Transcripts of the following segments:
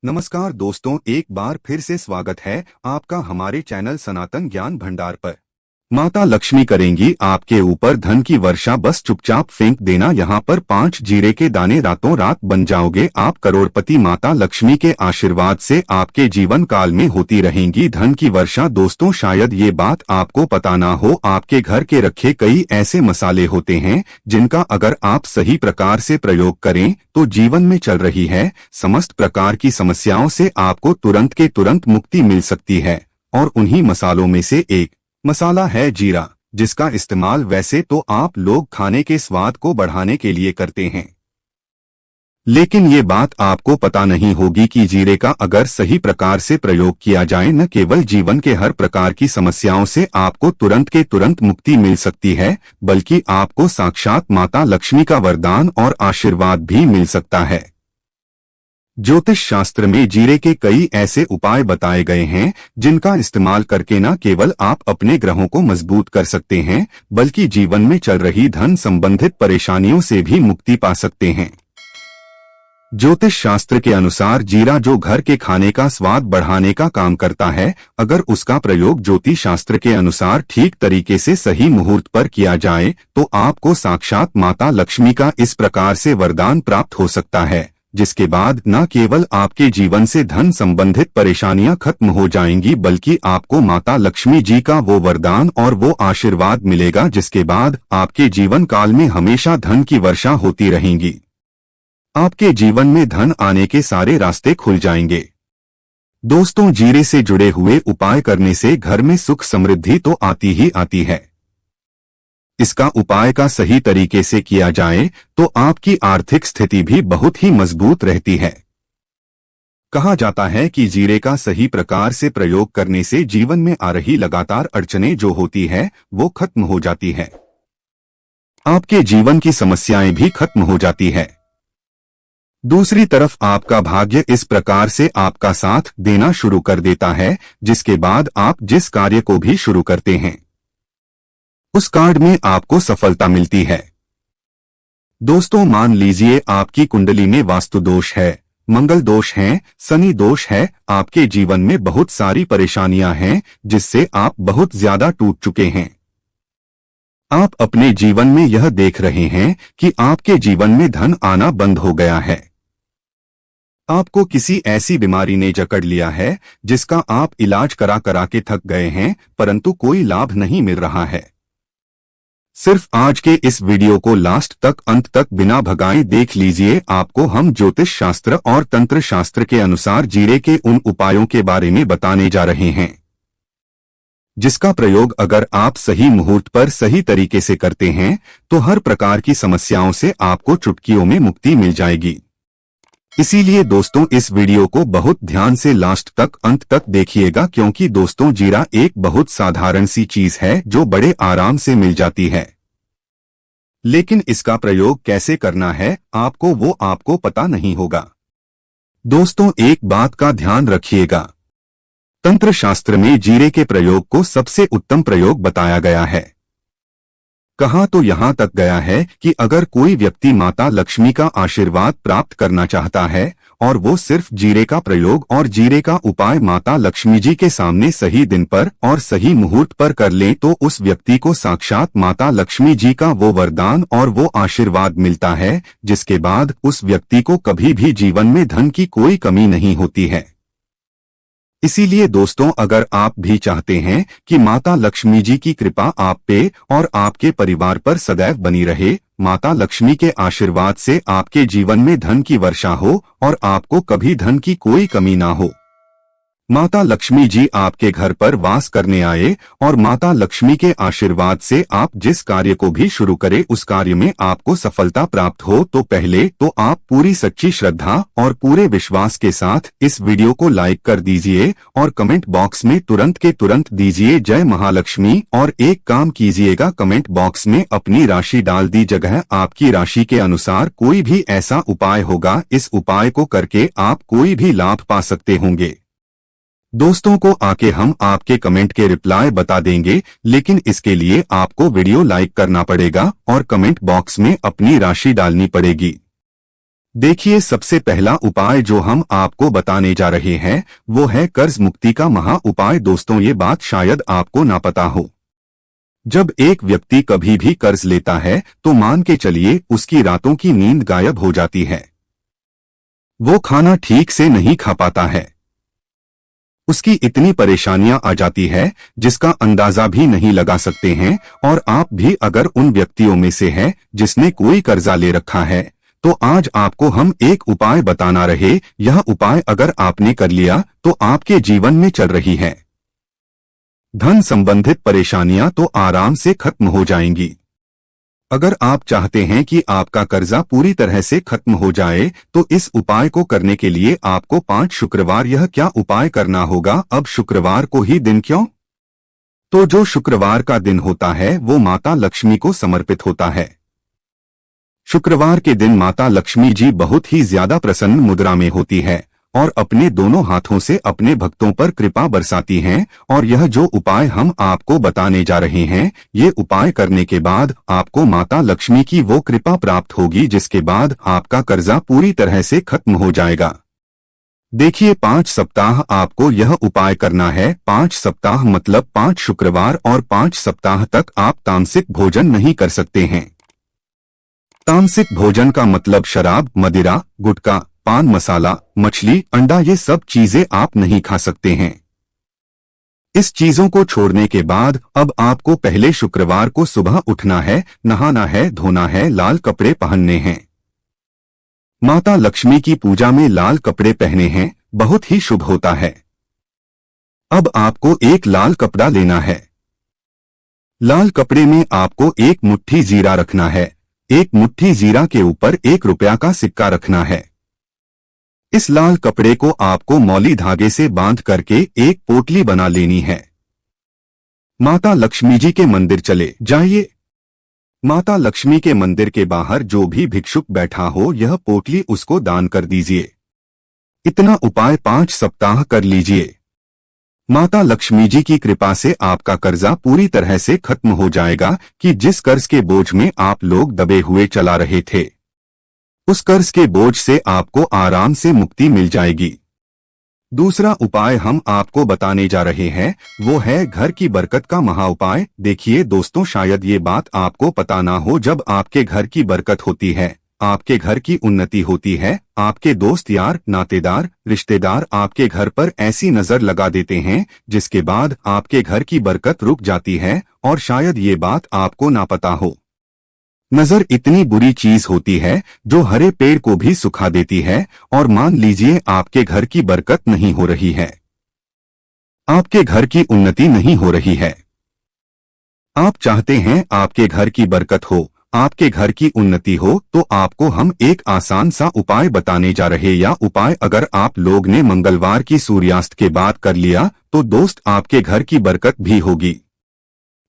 नमस्कार दोस्तों, एक बार फिर से स्वागत है आपका हमारे चैनल सनातन ज्ञान भंडार पर। माता लक्ष्मी करेंगी आपके ऊपर धन की वर्षा, बस चुपचाप फेंक देना यहाँ पर 5 जीरे के दाने, रातों रात बन जाओगे आप करोड़पति। माता लक्ष्मी के आशीर्वाद से आपके जीवन काल में होती रहेंगी धन की वर्षा। दोस्तों, शायद ये बात आपको पता ना हो, आपके घर के रखे कई ऐसे मसाले होते हैं जिनका अगर आप सही प्रकार से प्रयोग करें तो जीवन में चल रही है समस्त प्रकार की समस्याओं से आपको तुरंत के तुरंत मुक्ति मिल सकती है। और उन्हीं मसालों में से एक मसाला है जीरा, जिसका इस्तेमाल वैसे तो आप लोग खाने के स्वाद को बढ़ाने के लिए करते हैं, लेकिन ये बात आपको पता नहीं होगी कि जीरे का अगर सही प्रकार से प्रयोग किया जाए, न केवल जीवन के हर प्रकार की समस्याओं से आपको तुरंत के तुरंत मुक्ति मिल सकती है, बल्कि आपको साक्षात माता लक्ष्मी का वरदान और आशीर्वाद भी मिल सकता है। ज्योतिष शास्त्र में जीरे के कई ऐसे उपाय बताए गए हैं जिनका इस्तेमाल करके न केवल आप अपने ग्रहों को मजबूत कर सकते हैं, बल्कि जीवन में चल रही धन संबंधित परेशानियों से भी मुक्ति पा सकते हैं। ज्योतिष शास्त्र के अनुसार जीरा जो घर के खाने का स्वाद बढ़ाने का काम करता है, अगर उसका प्रयोग ज्योतिष शास्त्र के अनुसार ठीक तरीके से सही मुहूर्त पर किया जाए तो आपको साक्षात माता लक्ष्मी का इस प्रकार से वरदान प्राप्त हो सकता है, जिसके बाद न केवल आपके जीवन से धन संबंधित परेशानियां खत्म हो जाएंगी, बल्कि आपको माता लक्ष्मी जी का वो वरदान और वो आशीर्वाद मिलेगा जिसके बाद आपके जीवन काल में हमेशा धन की वर्षा होती रहेगी। आपके जीवन में धन आने के सारे रास्ते खुल जाएंगे। दोस्तों, जीरे से जुड़े हुए उपाय करने से घर में सुख समृद्धि तो आती ही आती है। इसका उपाय का सही तरीके से किया जाए तो आपकी आर्थिक स्थिति भी बहुत ही मजबूत रहती है। कहा जाता है कि जीरे का सही प्रकार से प्रयोग करने से जीवन में आ रही लगातार अड़चनें जो होती है वो खत्म हो जाती है, आपके जीवन की समस्याएं भी खत्म हो जाती है। दूसरी तरफ आपका भाग्य इस प्रकार से आपका साथ देना शुरू कर देता है, जिसके बाद आप जिस कार्य को भी शुरू करते हैं उस कार्य में आपको सफलता मिलती है। दोस्तों, मान लीजिए आपकी कुंडली में वास्तु दोष है, मंगल दोष है, शनि दोष है, आपके जीवन में बहुत सारी परेशानियां हैं जिससे आप बहुत ज्यादा टूट चुके हैं। आप अपने जीवन में यह देख रहे हैं कि आपके जीवन में धन आना बंद हो गया है। आपको किसी ऐसी बीमारी ने जकड़ लिया है जिसका आप इलाज करा करा के थक गए हैं, परंतु कोई लाभ नहीं मिल रहा है। सिर्फ आज के इस वीडियो को लास्ट तक, अंत तक बिना भगाए देख लीजिए। आपको हम ज्योतिष शास्त्र और तंत्र शास्त्र के अनुसार जीरे के उन उपायों के बारे में बताने जा रहे हैं जिसका प्रयोग अगर आप सही मुहूर्त पर सही तरीके से करते हैं तो हर प्रकार की समस्याओं से आपको चुटकियों में मुक्ति मिल जाएगी। इसीलिए दोस्तों, इस वीडियो को बहुत ध्यान से लास्ट तक, अंत तक देखिएगा, क्योंकि दोस्तों जीरा एक बहुत साधारण सी चीज है जो बड़े आराम से मिल जाती है, लेकिन इसका प्रयोग कैसे करना है आपको पता नहीं होगा। दोस्तों, एक बात का ध्यान रखिएगा, तंत्र शास्त्र में जीरे के प्रयोग को सबसे उत्तम प्रयोग बताया गया है। कहा तो यहाँ तक गया है कि अगर कोई व्यक्ति माता लक्ष्मी का आशीर्वाद प्राप्त करना चाहता है और वो सिर्फ जीरे का प्रयोग और जीरे का उपाय माता लक्ष्मी जी के सामने सही दिन पर और सही मुहूर्त पर कर ले तो उस व्यक्ति को साक्षात माता लक्ष्मी जी का वो वरदान और वो आशीर्वाद मिलता है, जिसके बाद उस व्यक्ति को कभी भी जीवन में धन की कोई कमी नहीं होती है। इसीलिए दोस्तों, अगर आप भी चाहते हैं कि माता लक्ष्मी जी की कृपा आप पे और आपके परिवार पर सदैव बनी रहे, माता लक्ष्मी के आशीर्वाद से आपके जीवन में धन की वर्षा हो और आपको कभी धन की कोई कमी ना हो, माता लक्ष्मी जी आपके घर पर वास करने आए और माता लक्ष्मी के आशीर्वाद से आप जिस कार्य को भी शुरू करें उस कार्य में आपको सफलता प्राप्त हो, तो पहले तो आप पूरी सच्ची श्रद्धा और पूरे विश्वास के साथ इस वीडियो को लाइक कर दीजिए और कमेंट बॉक्स में तुरंत के तुरंत दीजिए जय महालक्ष्मी। और एक काम कीजिएगा, कमेंट बॉक्स में अपनी राशि डाल दी, जगह आपकी राशि के अनुसार कोई भी ऐसा उपाय होगा, इस उपाय को करके आप कोई भी लाभ पा सकते होंगे। दोस्तों को आके हम आपके कमेंट के रिप्लाई बता देंगे, लेकिन इसके लिए आपको वीडियो लाइक करना पड़ेगा और कमेंट बॉक्स में अपनी राशि डालनी पड़ेगी। देखिए, सबसे पहला उपाय जो हम आपको बताने जा रहे हैं वो है कर्ज मुक्ति का महा उपाय। दोस्तों, ये बात शायद आपको ना पता हो। जब एक व्यक्ति कभी भी कर्ज लेता है तो मान के चलिए उसकी रातों की नींद गायब हो जाती है। वो खाना ठीक से नहीं खा पाता है। उसकी इतनी परेशानियां आ जाती है जिसका अंदाजा भी नहीं लगा सकते हैं। और आप भी अगर उन व्यक्तियों में से हैं जिसने कोई कर्जा ले रखा है तो आज आपको हम एक उपाय बताना रहे। यह उपाय अगर आपने कर लिया तो आपके जीवन में चल रही है धन संबंधित परेशानियां तो आराम से खत्म हो जाएंगी। अगर आप चाहते हैं कि आपका कर्जा पूरी तरह से खत्म हो जाए तो इस उपाय को करने के लिए आपको 5 शुक्रवार यह क्या उपाय करना होगा। अब शुक्रवार को ही दिन क्यों? तो जो शुक्रवार का दिन होता है वो माता लक्ष्मी को समर्पित होता है। शुक्रवार के दिन माता लक्ष्मी जी बहुत ही ज्यादा प्रसन्न मुद्रा में होती है और अपने दोनों हाथों से अपने भक्तों पर कृपा बरसाती हैं। और यह जो उपाय हम आपको बताने जा रहे हैं, ये उपाय करने के बाद आपको माता लक्ष्मी की वो कृपा प्राप्त होगी जिसके बाद आपका कर्जा पूरी तरह से खत्म हो जाएगा। देखिए, 5 सप्ताह आपको यह उपाय करना है। 5 सप्ताह मतलब 5 शुक्रवार और 5 सप्ताह तक आप तामसिक भोजन नहीं कर सकते हैं। तामसिक भोजन का मतलब शराब, मदिरा, गुटखा, पान मसाला, मछली, अंडा, ये सब चीजें आप नहीं खा सकते हैं। इस चीजों को छोड़ने के बाद अब आपको पहले शुक्रवार को सुबह उठना है, नहाना है, धोना है, लाल कपड़े पहनने हैं। माता लक्ष्मी की पूजा में लाल कपड़े पहने हैं बहुत ही शुभ होता है। अब आपको एक लाल कपड़ा लेना है। लाल कपड़े में आपको एक मुट्ठी जीरा रखना है। एक मुट्ठी जीरा के ऊपर 1 रुपया का सिक्का रखना है। इस लाल कपड़े को आपको मौली धागे से बांध करके एक पोटली बना लेनी है। माता लक्ष्मी जी के मंदिर चले जाइए। माता लक्ष्मी के मंदिर के बाहर जो भी भिक्षुक बैठा हो यह पोटली उसको दान कर दीजिए। इतना उपाय 5 सप्ताह कर लीजिए। माता लक्ष्मी जी की कृपा से आपका कर्जा पूरी तरह से खत्म हो जाएगा कि जिस कर्ज के बोझ में आप लोग दबे हुए चला रहे थे उस कर्ज के बोझ से आपको आराम से मुक्ति मिल जाएगी। दूसरा उपाय हम आपको बताने जा रहे हैं वो है घर की बरकत का महा उपाय। देखिए दोस्तों, शायद ये बात आपको पता ना हो, जब आपके घर की बरकत होती है, आपके घर की उन्नति होती है, आपके दोस्त यार नातेदार रिश्तेदार आपके घर पर ऐसी नजर लगा देते हैं जिसके बाद आपके घर की बरकत रुक जाती है। और शायद ये बात आपको ना पता हो, नजर इतनी बुरी चीज होती है जो हरे पेड़ को भी सुखा देती है। और मान लीजिए आपके घर की बरकत नहीं हो रही है, आपके घर की उन्नति नहीं हो रही है, आप चाहते हैं आपके घर की बरकत हो, आपके घर की उन्नति हो, तो आपको हम एक आसान सा उपाय बताने जा रहे। या उपाय अगर आप लोग ने मंगलवार की सूर्यास्त के बाद कर लिया तो दोस्त आपके घर की बरकत भी होगी,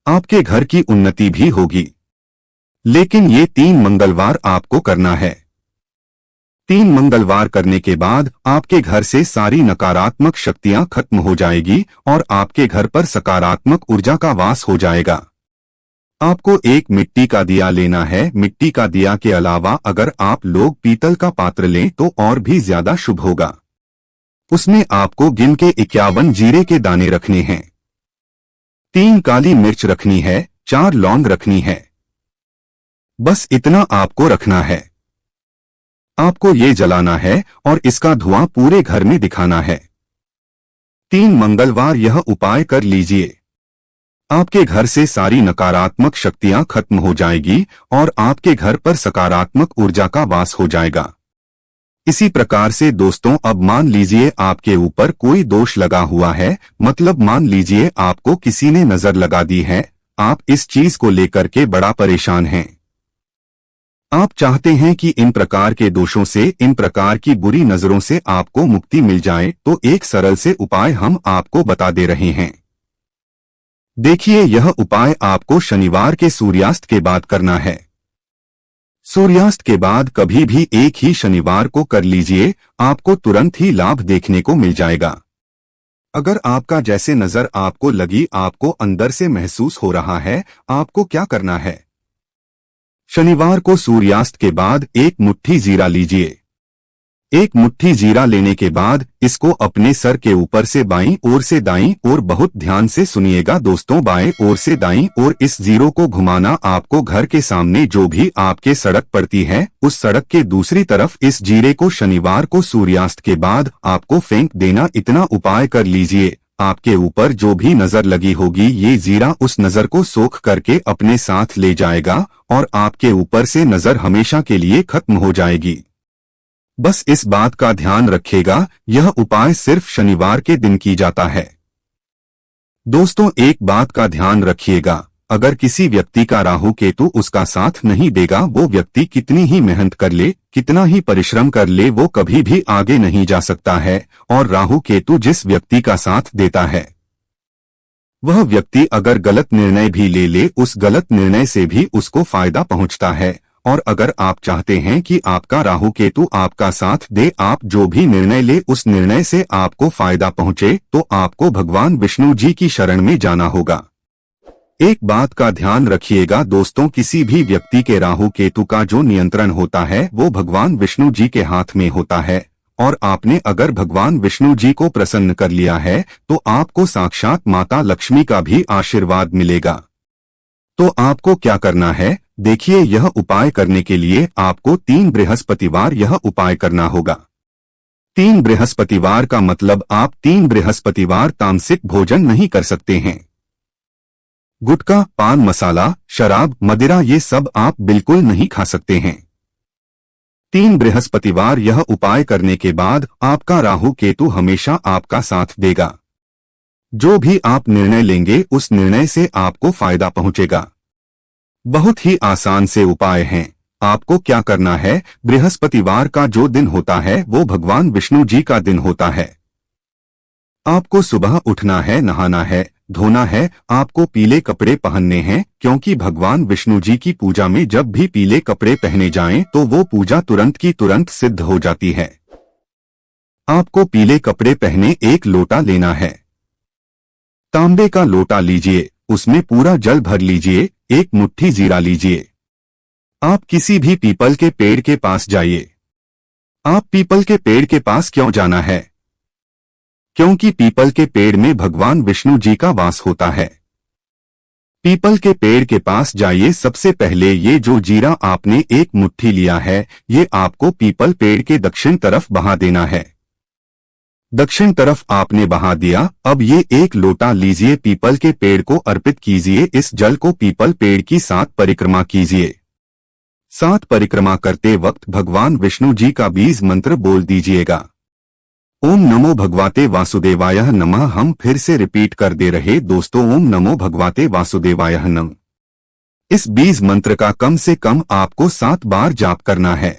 आपके घर की उन्नति भी होगी। लेकिन ये 3 मंगलवार आपको करना है। 3 मंगलवार करने के बाद आपके घर से सारी नकारात्मक शक्तियां खत्म हो जाएगी और आपके घर पर सकारात्मक ऊर्जा का वास हो जाएगा। आपको एक मिट्टी का दिया लेना है। मिट्टी का दिया के अलावा अगर आप लोग पीतल का पात्र लें तो और भी ज्यादा शुभ होगा। उसमें आपको गिन के 51 जीरे के दाने रखने हैं, 3 काली मिर्च रखनी है, 4 लौंग रखनी है। बस इतना आपको रखना है। आपको ये जलाना है और इसका धुआं पूरे घर में दिखाना है। 3 मंगलवार यह उपाय कर लीजिए। आपके घर से सारी नकारात्मक शक्तियां खत्म हो जाएगी और आपके घर पर सकारात्मक ऊर्जा का वास हो जाएगा। इसी प्रकार से दोस्तों, अब मान लीजिए आपके ऊपर कोई दोष लगा हुआ है, मतलब मान लीजिए आपको किसी ने नजर लगा दी है, आप इस चीज को लेकर के बड़ा परेशान हैं। आप चाहते हैं कि इन प्रकार के दोषों से, इन प्रकार की बुरी नजरों से आपको मुक्ति मिल जाए, तो एक सरल से उपाय हम आपको बता दे रहे हैं। देखिए, यह उपाय आपको शनिवार के सूर्यास्त के बाद करना है। सूर्यास्त के बाद कभी भी एक ही शनिवार को कर लीजिए, आपको तुरंत ही लाभ देखने को मिल जाएगा। अगर आपका जैसे नजर आपको लगी, आपको अंदर से महसूस हो रहा है, आपको क्या करना है? शनिवार को सूर्यास्त के बाद एक मुट्ठी जीरा लीजिए। एक मुट्ठी जीरा लेने के बाद इसको अपने सर के ऊपर से बाईं ओर से दाईं ओर, बहुत ध्यान से सुनिएगा दोस्तों, बाएं ओर से दाईं ओर इस जीरो को घुमाना। आपको घर के सामने जो भी आपके सड़क पड़ती है उस सड़क के दूसरी तरफ इस जीरे को शनिवार को सूर्यास्त के बाद आपको फेंक देना। इतना उपाय कर लीजिए, आपके ऊपर जो भी नजर लगी होगी ये जीरा उस नजर को सोख करके अपने साथ ले जाएगा और आपके ऊपर से नजर हमेशा के लिए खत्म हो जाएगी। बस इस बात का ध्यान रखिएगा, यह उपाय सिर्फ शनिवार के दिन की जाता है। दोस्तों एक बात का ध्यान रखिएगा, अगर किसी व्यक्ति का राहु केतु उसका साथ नहीं देगा, वो व्यक्ति कितनी ही मेहनत कर ले, कितना ही परिश्रम कर ले, वो कभी भी आगे नहीं जा सकता है। और राहु केतु जिस व्यक्ति का साथ देता है वह व्यक्ति अगर गलत निर्णय भी ले ले, उस गलत निर्णय से भी उसको फायदा पहुंचता है। और अगर आप चाहते हैं कि आपका राहु केतु आपका साथ दे, आप जो भी निर्णय ले उस निर्णय से आपको फायदा पहुंचे, तो आपको भगवान विष्णु जी की शरण में जाना होगा। एक बात का ध्यान रखिएगा दोस्तों, किसी भी व्यक्ति के राहु केतु का जो नियंत्रण होता है वो भगवान विष्णु जी के हाथ में होता है। और आपने अगर भगवान विष्णु जी को प्रसन्न कर लिया है तो आपको साक्षात माता लक्ष्मी का भी आशीर्वाद मिलेगा। तो आपको क्या करना है, देखिए, यह उपाय करने के लिए आपको 3 बृहस्पतिवार यह उपाय करना होगा। 3 बृहस्पतिवार का मतलब आप 3 बृहस्पतिवार तामसिक भोजन नहीं कर सकते हैं। गुटखा, पान मसाला, शराब, मदिरा ये सब आप बिल्कुल नहीं खा सकते हैं। 3 बृहस्पतिवार यह उपाय करने के बाद आपका राहु केतु हमेशा आपका साथ देगा। जो भी आप निर्णय लेंगे उस निर्णय से आपको फायदा पहुंचेगा। बहुत ही आसान से उपाय हैं। आपको क्या करना है, बृहस्पतिवार का जो दिन होता है वो भगवान विष्णु जी का दिन होता है। आपको सुबह उठना है, नहाना है, धोना है, आपको पीले कपड़े पहनने हैं, क्योंकि भगवान विष्णु जी की पूजा में जब भी पीले कपड़े पहने जाएं तो वो पूजा तुरंत की तुरंत सिद्ध हो जाती है। आपको पीले कपड़े पहने एक लोटा लेना है, तांबे का लोटा लीजिए, उसमें पूरा जल भर लीजिए, एक मुट्ठी जीरा लीजिए। आप किसी भी पीपल के पेड़ के पास जाइए। आप पीपल के पेड़ के पास क्यों जाना है, क्योंकि पीपल के पेड़ में भगवान विष्णु जी का वास होता है। पीपल के पेड़ के पास जाइए, सबसे पहले ये जो जीरा आपने एक मुट्ठी लिया है ये आपको पीपल पेड़ के दक्षिण तरफ बहा देना है। दक्षिण तरफ आपने बहा दिया, अब ये एक लोटा लीजिए, पीपल के पेड़ को अर्पित कीजिए। इस जल को पीपल पेड़ की 7 परिक्रमा कीजिए। 7 परिक्रमा करते वक्त भगवान विष्णु जी का बीज मंत्र बोल दीजिएगा, ओम नमो भगवते वासुदेवाय नमः। हम फिर से रिपीट कर दे रहे दोस्तों, ओम नमो भगवते वासुदेवाय नमः। इस बीज मंत्र का कम से कम आपको 7 बार जाप करना है।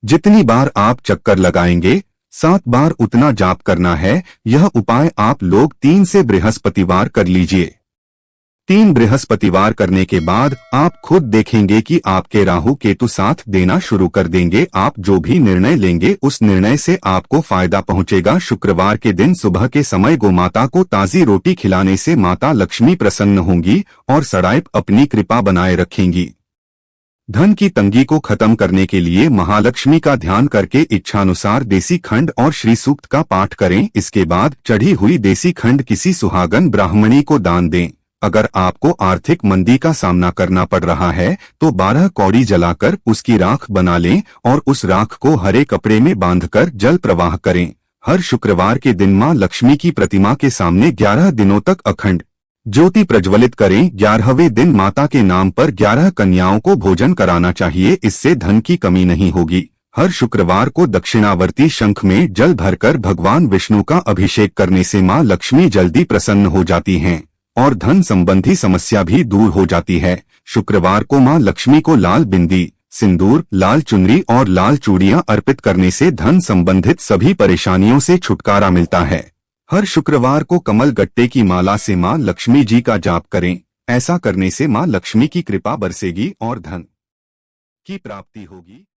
जितनी बार आप चक्कर लगाएंगे 7 बार उतना जाप करना है। यह उपाय आप लोग 3 से बृहस्पतिवार कर लीजिए। 3 बृहस्पतिवार करने के बाद आप खुद देखेंगे कि आपके राहु केतु साथ देना शुरू कर देंगे। आप जो भी निर्णय लेंगे उस निर्णय से आपको फायदा पहुंचेगा। शुक्रवार के दिन सुबह के समय गोमाता को ताजी रोटी खिलाने से माता लक्ष्मी प्रसन्न होंगी और सदैव अपनी कृपा बनाए रखेंगी। धन की तंगी को खत्म करने के लिए महालक्ष्मी का ध्यान करके इच्छानुसार देसी खंड और श्री सूक्त का पाठ करें। इसके बाद चढ़ी हुई देसी खंड किसी सुहागन ब्राह्मणी को दान दें। अगर आपको आर्थिक मंदी का सामना करना पड़ रहा है तो 12 कौड़ी जलाकर उसकी राख बना लें और उस राख को हरे कपड़े में बांधकर जल प्रवाह करें। हर शुक्रवार के दिन मां लक्ष्मी की प्रतिमा के सामने 11 दिनों तक अखंड ज्योति प्रज्वलित करें। 11वें दिन माता के नाम पर 11 कन्याओं को भोजन कराना चाहिए, इससे धन की कमी नहीं होगी। हर शुक्रवार को दक्षिणावर्ती शंख में जल भरकर भगवान विष्णु का अभिषेक करने से मां लक्ष्मी जल्दी प्रसन्न हो जाती हैं और धन संबंधी समस्या भी दूर हो जाती है। शुक्रवार को मां लक्ष्मी को लाल बिंदी, सिंदूर, लाल चुनरी और लाल चूड़ियां अर्पित करने से धन संबंधित सभी परेशानियों से छुटकारा मिलता है। हर शुक्रवार को कमल गट्टे की माला से मां लक्ष्मी जी का जाप करें। ऐसा करने से मां लक्ष्मी की कृपा बरसेगी और धन की प्राप्ति होगी।